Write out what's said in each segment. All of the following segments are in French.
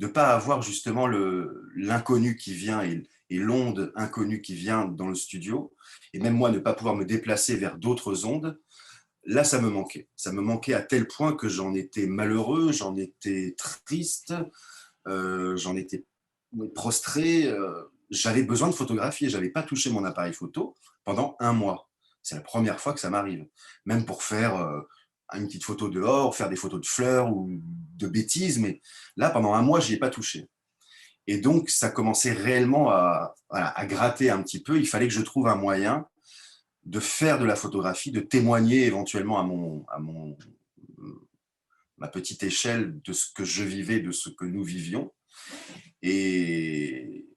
de ne pas avoir justement l'inconnu qui vient et l'onde inconnue qui vient dans le studio, et même moi ne pas pouvoir me déplacer vers d'autres ondes, là ça me manquait. Ça me manquait à tel point que j'en étais malheureux, j'en étais triste, j'en étais prostré, j'avais besoin de photographier, j'avais pas touché mon appareil photo pendant un mois. C'est la première fois que ça m'arrive. Même pour faire une petite photo dehors, faire des photos de fleurs ou de bêtises, mais là, pendant un mois, j'y ai pas touché. Et donc, ça commençait réellement voilà, à gratter un petit peu. Il fallait que je trouve un moyen de faire de la photographie, de témoigner éventuellement ma petite échelle de ce que je vivais, de ce que nous vivions. Et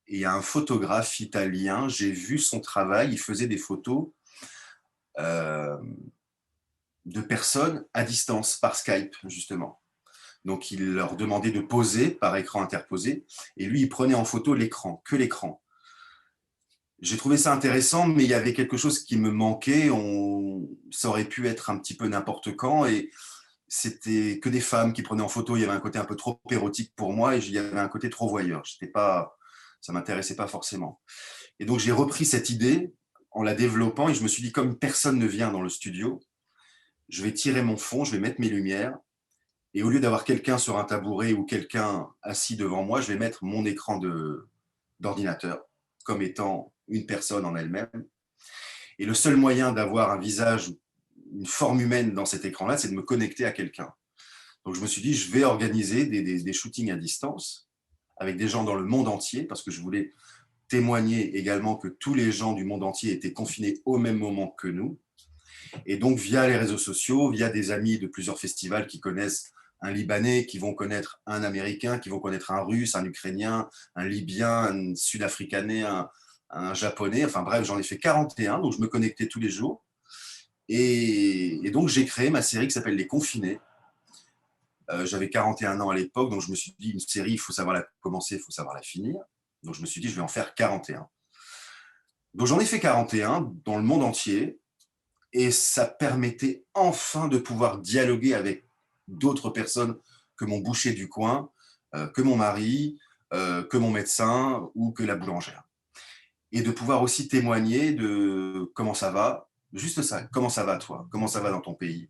il y a un photographe italien, j'ai vu son travail, il faisait des photos euh, de personnes à distance, par Skype, justement. Donc, il leur demandait de poser par écran interposé, et lui, il prenait en photo l'écran, que l'écran. J'ai trouvé ça intéressant, mais il y avait quelque chose qui me manquait. Ça aurait pu être un petit peu n'importe quand, et c'était que des femmes qui prenaient en photo. Il y avait un côté un peu trop érotique pour moi, et il y avait un côté trop voyeur. Ça m'intéressait pas forcément. Et donc, j'ai repris cette idée en la développant, et je me suis dit, comme personne ne vient dans le studio, je vais tirer mon fond, je vais mettre mes lumières, et au lieu d'avoir quelqu'un sur un tabouret ou quelqu'un assis devant moi, je vais mettre mon écran d'ordinateur comme étant une personne en elle-même. Et le seul moyen d'avoir un visage, une forme humaine dans cet écran-là, c'est de me connecter à quelqu'un. Donc je me suis dit, je vais organiser des shootings à distance avec des gens dans le monde entier, parce que je voulais témoigner également que tous les gens du monde entier étaient confinés au même moment que nous. Et donc, via les réseaux sociaux, via des amis de plusieurs festivals qui connaissent un Libanais, qui vont connaître un Américain, qui vont connaître un Russe, un Ukrainien, un Libyen, un Sud-Africanais, un Japonais. Enfin bref, j'en ai fait 41, donc je me connectais tous les jours. Et donc, j'ai créé ma série qui s'appelle Les Confinés. J'avais 41 ans à l'époque, donc je me suis dit, une série, il faut savoir la commencer, il faut savoir la finir. Donc, je me suis dit, je vais en faire 41. Donc, j'en ai fait 41 dans le monde entier. Et ça permettait enfin de pouvoir dialoguer avec d'autres personnes que mon boucher du coin, que mon mari, que mon médecin ou que la boulangère. Et de pouvoir aussi témoigner de comment ça va, juste ça, comment ça va toi, comment ça va dans ton pays.